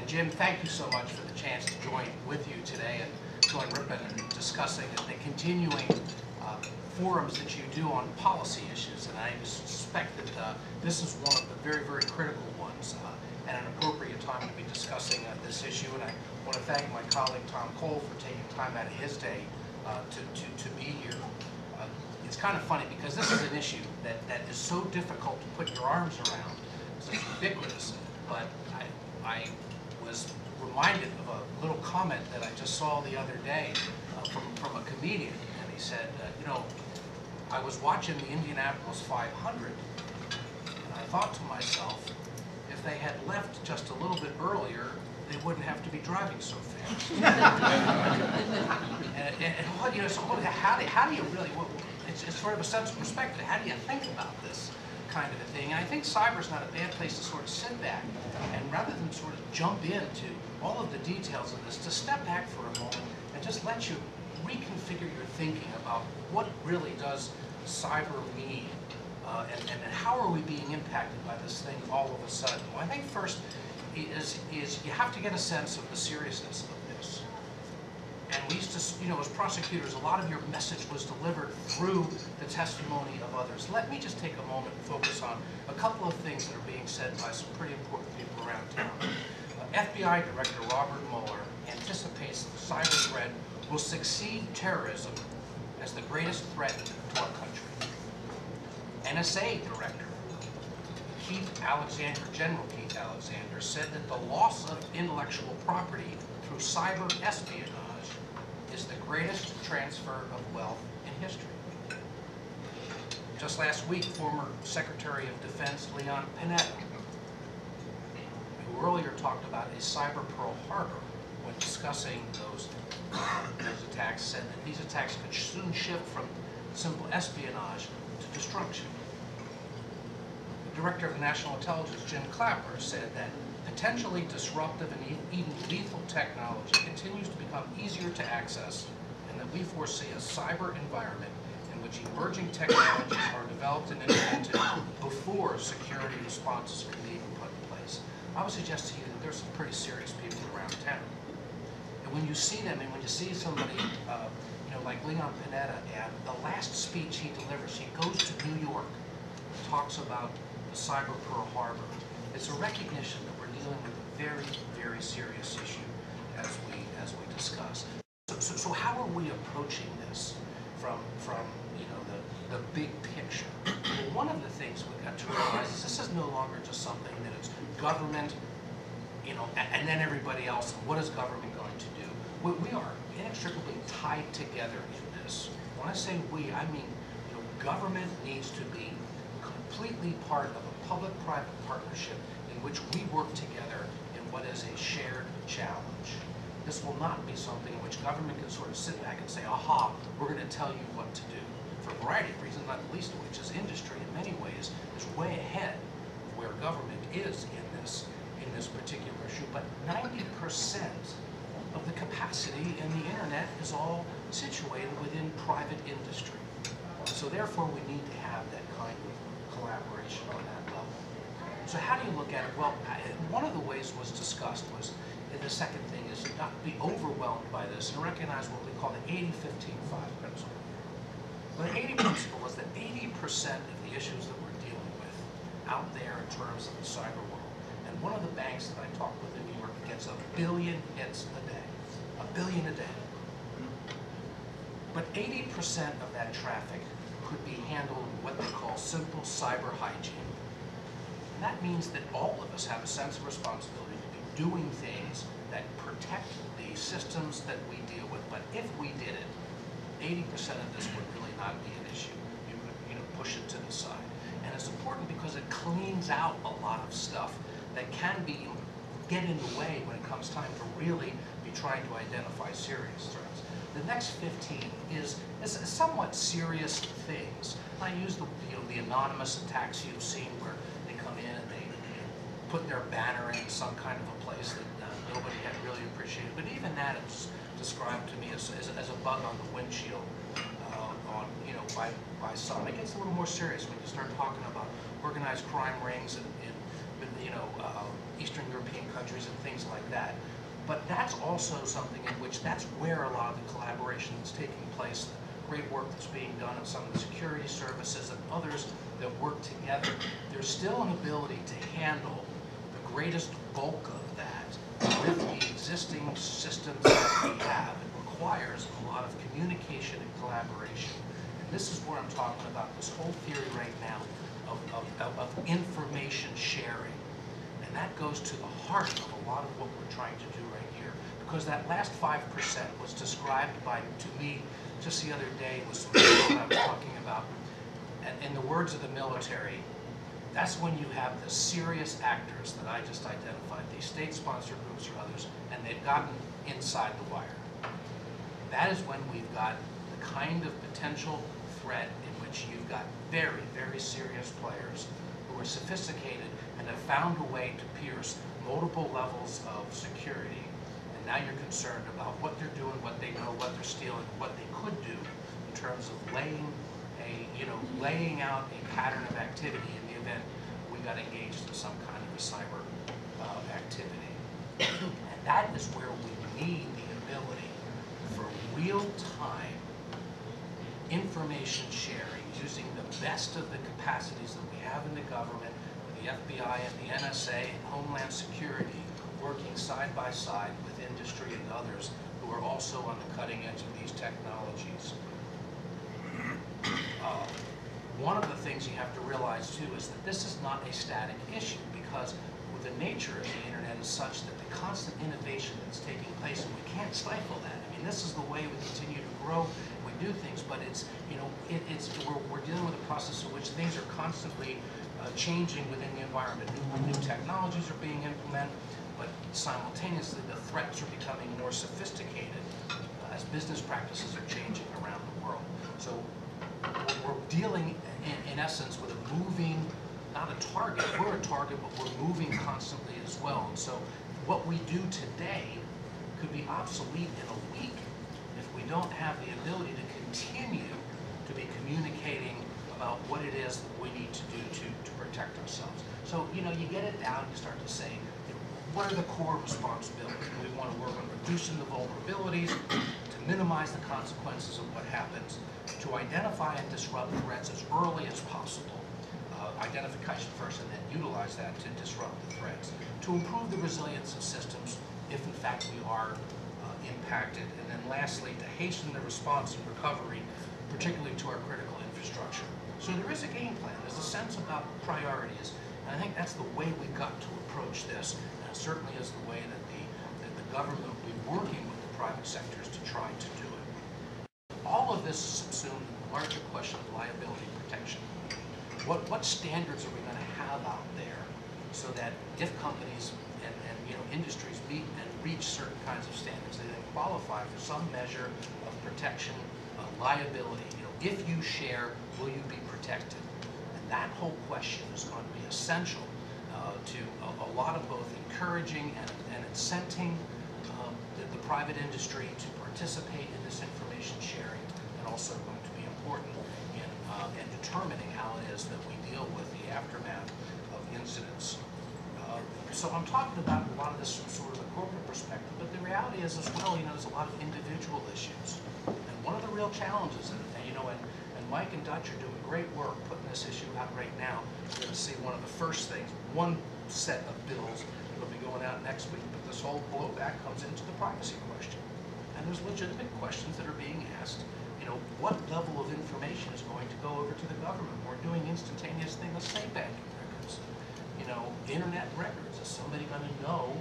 And Jim, thank you so much for the chance to join with you today and join Ripon in discussing the continuing forums that you do on policy issues. And I suspect that this is one of the very, very critical ones and an appropriate time to be discussing this issue. And I want to thank my colleague Tom Cole for taking time out of his day to be here. It's kind of funny because this is an issue that is so difficult to put your arms around. It's ubiquitous. But I was reminded of a little comment that I just saw the other day from a comedian, and he said, you know, I was watching the Indianapolis 500, and I thought to myself, if they had left just a little bit earlier, they wouldn't have to be driving so fast. and you know, so how do you really? It's sort of a sense of perspective. How do you think about this kind of a thing? And I think cyber's not a bad place to sort of sit back and rather than sort of jump into all of the details of this, to step back for a moment and just let you reconfigure your thinking about what really does cyber mean and how are we being impacted by this thing all of a sudden. Well, I think first is you have to get a sense of the seriousness of this. And we used to, you know, as prosecutors, a lot of your message was delivered through the testimony of others. Let me just take a moment and focus on a couple of things that are being said by some pretty important people around town. FBI Director Robert Mueller anticipates the cyber threat will succeed terrorism as the greatest threat to our country. NSA Director General Keith Alexander, said that the loss of intellectual property through cyber espionage is the greatest transfer of wealth in history. Just last week, former Secretary of Defense Leon Panetta, who earlier talked about a cyber Pearl Harbor when discussing those attacks, said that these attacks could soon shift from simple espionage to destruction. The Director of National Intelligence, Jim Clapper, said that potentially disruptive and even lethal technology continues to become easier to access, and that we foresee a cyber environment in which emerging technologies are developed and implemented before security responses can be even put in place. I would suggest to you that there's some pretty serious people around town. And when you see them, and when you see somebody, you know, like Leon Panetta, and the last speech he delivers, he goes to New York and talks about the cyber Pearl Harbor. It's a recognition that we're dealing with a very, very serious issue as we discuss. So how are we approaching this from you know the big picture? Well, one of the things we've got to realize is this is no longer just something that it's government, you know, and then everybody else. And what is government going to do? We are inextricably tied together in this. When I say we, I mean, you know, government needs to be completely part of a public-private partnership in which we work together in what is a shared challenge. This will not be something in which government can sort of sit back and say, aha, we're going to tell you what to do. For a variety of reasons, not the least of which is industry in many ways is way ahead of where government is in this particular issue. But 90% of the capacity in the internet is all situated within private industry. So therefore we need to have that kind of collaboration on that level. So how do you look at it? Well, one of the ways was discussed was, the second thing is not to be overwhelmed by this and recognize what we call the 80-15-5 principle. Well, the 80 principle is that 80% of the issues that we're dealing with out there in terms of the cyber world, and one of the banks that I talked with in New York gets 1 billion hits a day. 1 billion a day. But 80% of that traffic could be handled in what they call simple cyber hygiene. And that means that all of us have a sense of responsibility to be doing things that protect the systems that we deal with. But if we did it, 80% of this would really not be an issue. You would, you know, push it to the side. And it's important because it cleans out a lot of stuff that can get in the way when it comes time to really be trying to identify serious threats. The next 15 is somewhat serious things. I use the anonymous attacks you've seen where they come in and they put their banner in some kind of a place that nobody had really appreciated. But even that is described to me as a bug on the windshield by some. It gets a little more serious when you start talking about organized crime rings in Eastern European countries and things like that. But that's also something in which that's where a lot of the collaboration is taking place. Great work that's being done in some of the security services and others that work together. There's still an ability to handle the greatest bulk of that with the existing systems that we have. It requires a lot of communication and collaboration. And this is where I'm talking about this whole theory right now of information sharing. And that goes to the heart of a lot of what we're trying to do right here. Because that last 5% was described to me just the other day was some people I was talking about. And in the words of the military, that's when you have the serious actors that I just identified, these state-sponsored groups or others, and they've gotten inside the wire. That is when we've got the kind of potential threat in which you've got very, very serious players who are sophisticated and have found a way to pierce multiple levels of security. And now you're concerned about what they're doing, what they know, what they're stealing, what they could do in terms of laying out a pattern of activity in the event we got engaged in some kind of a cyber activity. And that is where we need the ability for real-time information sharing using the best of the capacities that we have in the government, the FBI and the NSA and Homeland Security working side by side with industry and others who are also on the cutting edge of these technologies. One of the things you have to realize too is that this is not a static issue, because the nature of the internet is such that the constant innovation that's taking place, and we can't stifle that. I mean, this is the way we continue to grow. We do things, but we're dealing with a process in which things are constantly changing within the environment. New technologies are being implemented, but simultaneously the threats are becoming more sophisticated as business practices are changing around the world. So we're dealing, in essence, with a moving, not a target, we're a target, but we're moving constantly as well. And so what we do today could be obsolete in a week if we don't have the ability to continue to be communicating about what it is that we need to do to protect ourselves. So, you get it down, you start to say, what are the core responsibilities? We want to work on reducing the vulnerabilities, to minimize the consequences of what happens, to identify and disrupt threats as early as possible, identification first, and then utilize that to disrupt the threats, to improve the resilience of systems if in fact we are impacted, and then lastly, to hasten the response and recovery, particularly to our critical infrastructure. So there is a game plan, there's a sense about priorities, and I think that's the way we've got to approach this, and it certainly is the way that the government will be working with the private sectors to try to do it. All of this is subsumed in the larger question of liability protection. What standards are we going to have out there so that if companies and industries meet and reach certain kinds of standards, they then qualify for some measure of protection, liability. If you share, will you be protected? And that whole question is going to be essential to a lot of both encouraging and incenting the private industry to participate in this information sharing, and also going to be important in determining how it is that we deal with the aftermath of incidents. So I'm talking about a lot of this from sort of a corporate perspective, but the reality is as well, there's a lot of individual issues. And one of the real challenges, and Mike and Dutch are doing great work putting this issue out right now. We're going to see one of the first things, one set of bills that'll be going out next week, but this whole blowback comes into the privacy question. And there's legitimate questions that are being asked. What level of information is going to go over to the government? We're doing instantaneous things, let's say banking records. Internet records. Is somebody going to know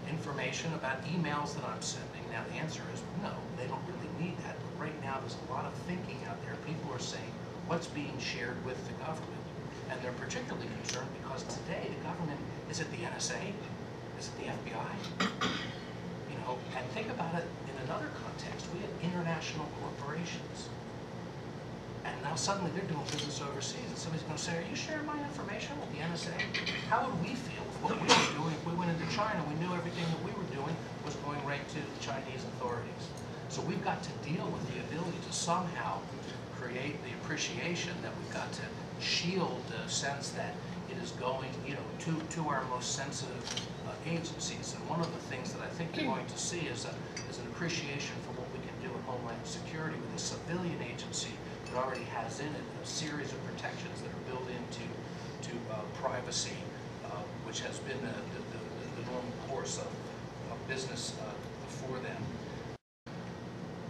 information about emails that I'm sending? Now the answer is no, they don't really need that. But right now there's a lot of thinking out there. People are saying what's being shared with the government. And they're particularly concerned because today the government, is it the NSA? Is it the FBI? And think about it in another context. We have international corporations. And now suddenly they're doing business overseas, and somebody's going to say, are you sharing my information with the NSA? How would we feel if what we were doing, if we went into China, we knew everything that we were doing was going right to the Chinese authorities? So we've got to deal with the ability to somehow create the appreciation that we've got to shield the sense that It is going, to our most sensitive agencies. And one of the things that I think you're going to see is an appreciation for what we can do in Homeland Security with a civilian agency that already has in it a series of protections that are built into privacy, which has been the normal course of business for them.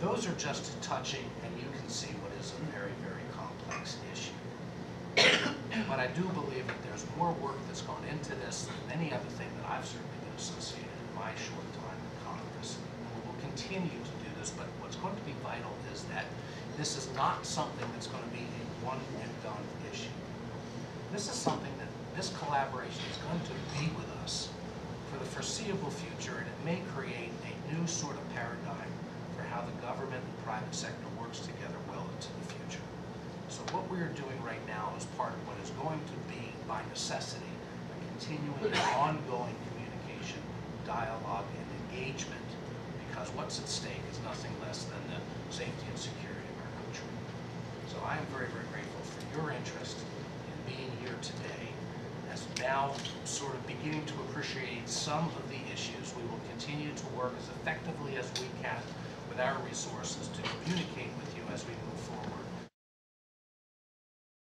Those are just touching, and you can see what is a very, very complex issue. But I do believe that there's more work that's gone into this than any other thing that I've certainly been associated in my short time in Congress. And we will continue to do this, but what's going to be vital is that this is not something that's going to be a one-and-done issue. This is something that this collaboration is going to be with us for the foreseeable future, and it may create a new sort of paradigm for how the government and private sector works together well into the future. So what we are doing right now is part of what is going to be, by necessity, a continuing and ongoing communication, dialogue, and engagement, because what's at stake is nothing less than the safety and security of our country. So I am very, very grateful for your interest in being here today. As now sort of beginning to appreciate some of the issues, we will continue to work as effectively as we can with our resources to communicate with you as we move forward.